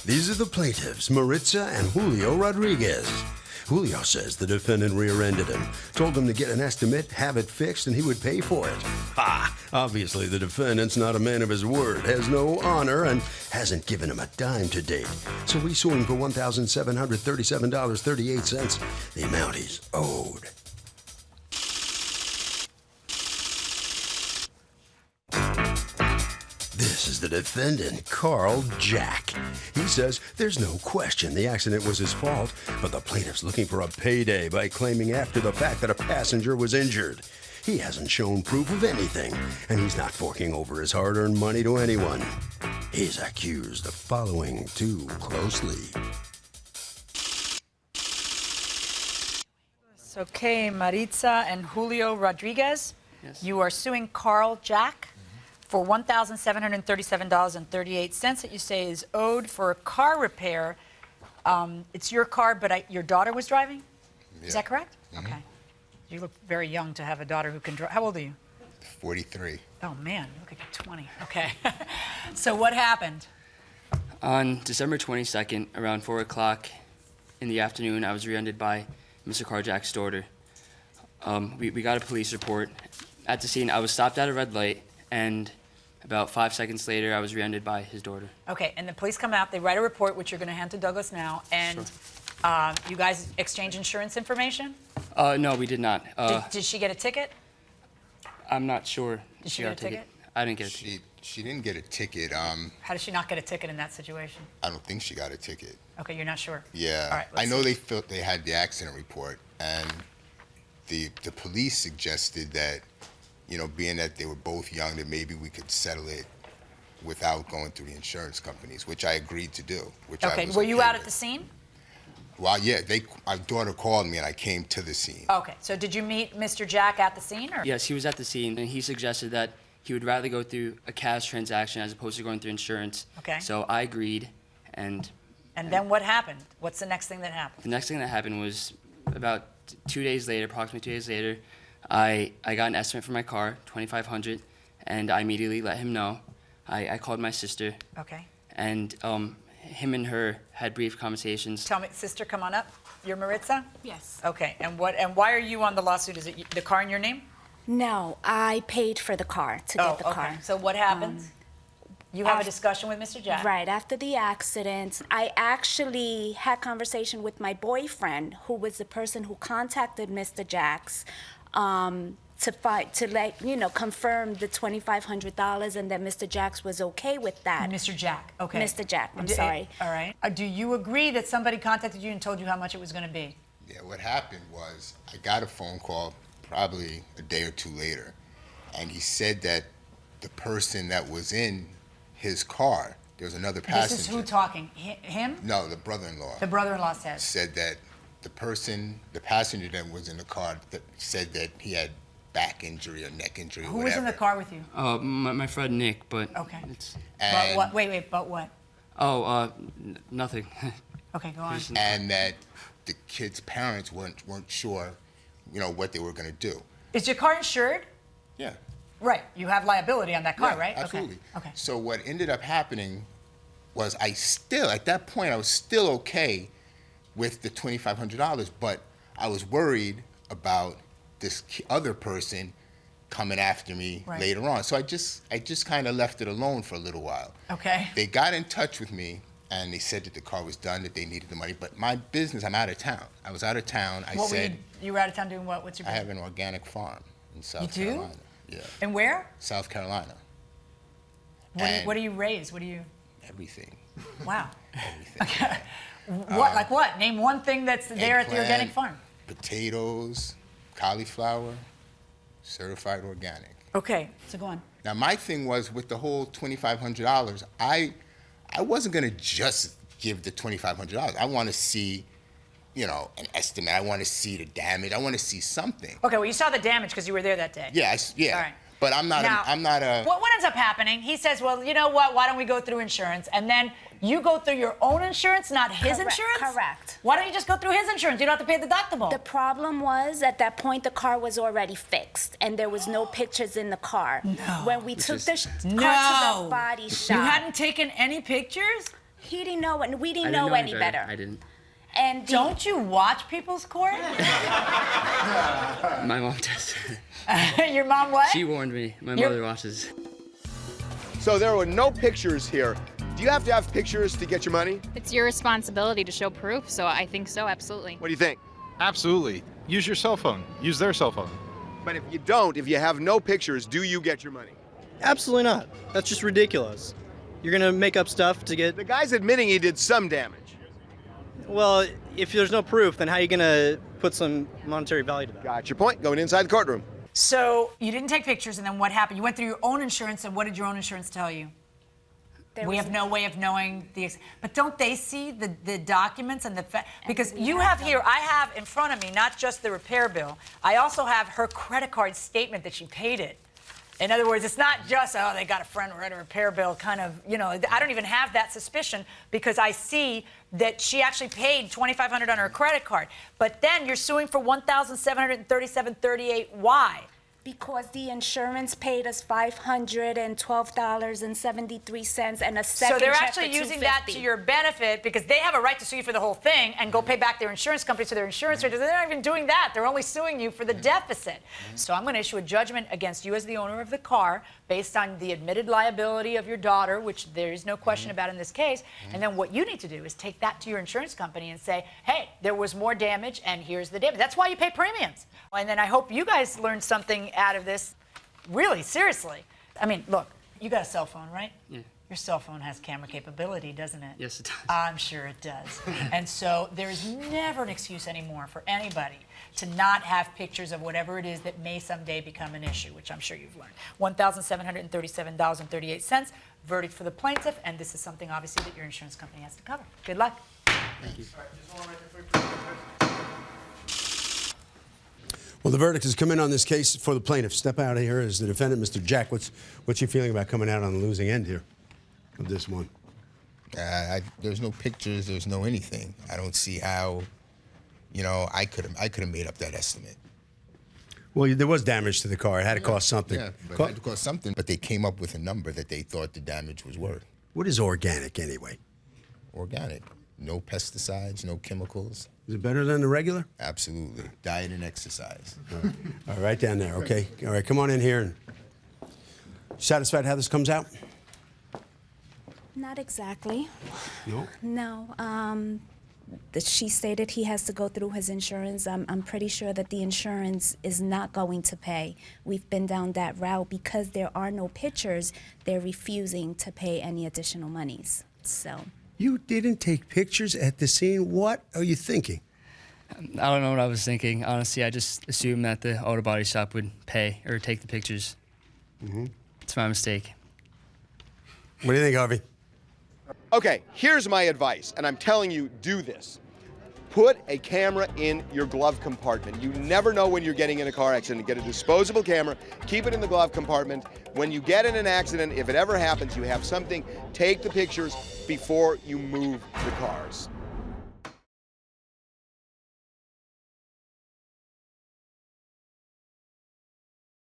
These are the plaintiffs, Maritza and Julio Rodriguez. Julio says the defendant rear-ended him, told him to get an estimate, have it fixed, and he would pay for it. Ha! Obviously, the defendant's not a man of his word, has no honor, and hasn't given him a dime to date. So we sue him for $1,737.38, the amount he's owed. This is the defendant, Carl Jack. He says there's no question the accident was his fault, but the plaintiff's looking for a payday by claiming after the fact that a passenger was injured. He hasn't shown proof of anything, and he's not forking over his hard-earned money to anyone. He's accused of following too closely. Okay, Maritza and Julio Rodriguez, Yes. you are suing Carl Jack for $1,737.38 that you say is owed for a car repair. It's your car, but your daughter was driving? Yeah. Is that correct? Okay. You look very young to have a daughter who can drive. How old are you? 43. Oh, man, you look like you're 20. Okay. So what happened? On December 22nd, around 4 o'clock in the afternoon, I was rear-ended by Mr. Carl Jack's daughter. We got a police report. At the scene, I was stopped at a red light, and about 5 seconds later, I was rear-ended by his daughter. Okay, and the police come out, they write a report, which you're going to hand to Douglas now, and you guys exchange insurance information? No, we did not. Did she get a ticket? I'm not sure. Did she get a ticket? I didn't get a ticket. She didn't get a ticket. How did she not get a ticket in that situation? I don't think she got a ticket. Okay, you're not sure? Yeah. All right, I know see. they had the accident report, and the police suggested that, you know, being that they were both young, that maybe we could settle it without going through the insurance companies, which I agreed to do. Okay, were you out at the scene? Well, yeah, my daughter called me and I came to the scene. Okay, so did you meet Mr. Jack at the scene? Or? Yes, he was at the scene, and he suggested that he would rather go through a cash transaction as opposed to going through insurance. Okay. So I agreed, and then what happened? What's the next thing that happened? the next thing that happened was about 2 days later, approximately 2 days later, I got an estimate for my car, $2,500, and I immediately let him know. I called my sister, Okay. and him and her had brief conversations. Tell me, sister, come on up. You're Maritza? Yes. Okay, and why are you on the lawsuit? Is it the car in your name? No, I paid for the car to get the car. So what happens? You have a discussion with Mr. Jack? Right after the accident, I actually had conversation with my boyfriend, who was the person who contacted Mr. Jack's, to let confirm the $2,500 and that Mr. Jack's was okay with that. Mr. Jack, okay. Mr. Jack, I'm sorry. All right. Do you agree that somebody contacted you and told you how much it was going to be? Yeah, what happened was I got a phone call probably a day or two later, and he said that the person that was in his car, there was another passenger. This is who talking? Him? No, the brother-in-law. The brother-in-law says. Said that the passenger that was in the car, that said that he had back injury or neck injury or Who whatever. was in the car with you? My friend Nick, but Okay. it's... But what? Wait, but what? Nothing. Okay, go on. And that the kid's parents weren't sure, what they were going to do. Is your car insured? Yeah. Right. You have liability on that car, Yeah, right? absolutely. Okay. So what ended up happening was at that point, I was still okay with the $2,500, but I was worried about this other person coming after me later on. So I just kind of left it alone for a little while. Okay. They got in touch with me, and they said that the car was done, that they needed the money. But my business, I'm out of town. I was out of town. You were out of town doing what? What's your I business? have an organic farm in South You do? Carolina. Yeah. And where? South Carolina. What do you raise? What do you? Everything. Wow. Everything. Okay. What? Like what? Name one thing that's there at the organic farm. Potatoes, cauliflower, certified organic. Okay. So go on. Now my thing was with the whole $2,500. I wasn't gonna just give the $2,500. I want to see, an estimate. I want to see the damage. I want to see something. Okay. Well, you saw the damage because you were there that day. Yeah. Yeah. All right. But I'm not. Now, I'm not a. What ends up happening? He says, "Well, you know what? Why don't we go through insurance?" And then you go through your own insurance, not his insurance. Correct. Why don't you just go through his insurance? You don't have to pay the deductible. The problem was, at that point, the car was already fixed, and there was no pictures in the car. No. When we took the car to the body shop. You hadn't taken any pictures? He didn't know, and we I didn't didn't know any better. I didn't. And Don't you watch People's Court? My mom does. Your mom what? She warned me. My Your- mother watches. So there were no pictures here. Do you have to have pictures to get your money? It's your responsibility to show proof, so I think so, absolutely. What do you think? Absolutely. Use your cell phone. Use their cell phone. But if you don't, if you have no pictures, do you get your money? Absolutely not. That's just ridiculous. You're gonna make up stuff to get. The guy's admitting he did some damage. Well, if there's no proof, then how are you gonna put some monetary value to that? Got your point. Going inside the courtroom. So you didn't take pictures, and then what happened? You went through your own insurance, and what did your own insurance tell you? We have no way of knowing but don't they see the documents and because you have here, I have in front of me, not just the repair bill, I also have her credit card statement that she paid it. In other words, it's not just, oh, they got a friend write a repair bill kind of, you know, I don't even have that suspicion because I see that she actually paid $2,500 on her credit card. But then you're suing for $1,737.38. Why? because the insurance paid us $512.73 and a second So they're check actually for using that to your benefit because they have a right to sue you for the whole thing and go pay back their insurance company to their insurance rate. They're not even doing that. They're only suing you for the deficit. So I'm going to issue a judgment against you as the owner of the car based on the admitted liability of your daughter, which there is no question about in this case. And then what you need to do is take that to your insurance company and say, hey, there was more damage and here's the damage. That's why you pay premiums. And then I hope you guys learned something out of this, really, seriously. I mean, look, you got a cell phone, right? Yeah. Your cell phone has camera capability, doesn't it? Yes, it does. I'm sure it does. And so there's never an excuse anymore for anybody to not have pictures of whatever it is that may someday become an issue, which I'm sure you've learned. $1,737.38, verdict for the plaintiff, and this is something obviously that your insurance company has to cover. Good luck. Thank you. Well, the verdict has come in on this case for the plaintiff. Step out of here as the defendant, Mr. Jack. What's your feeling about coming out on the losing end here of this one? There's no pictures. There's no anything. I don't see how, I could have made up that estimate. Well, there was damage to the car. It had to cost something. Yeah, but it had to cost something. But they came up with a number that they thought the damage was worth. What is organic anyway? Organic. No pesticides, no chemicals. Is it better than the regular? Absolutely. Diet and exercise. All right, down there, okay. All right, come on in here. And satisfied how this comes out? Not exactly. No? No. She stated he has to go through his insurance. I'm pretty sure that the insurance is not going to pay. We've been down that route because there are no pictures. They're refusing to pay any additional monies. So. You didn't take pictures at the scene? What are you thinking? I don't know what I was thinking. Honestly, I just assumed that the auto body shop would pay or take the pictures. It's my mistake. What do you think, Harvey? Okay, here's my advice, and I'm telling you, do this. Put a camera in your glove compartment. You never know when you're getting in a car accident. Get a disposable camera, keep it in the glove compartment. When you get in an accident, if it ever happens, you have something, take the pictures before you move the cars.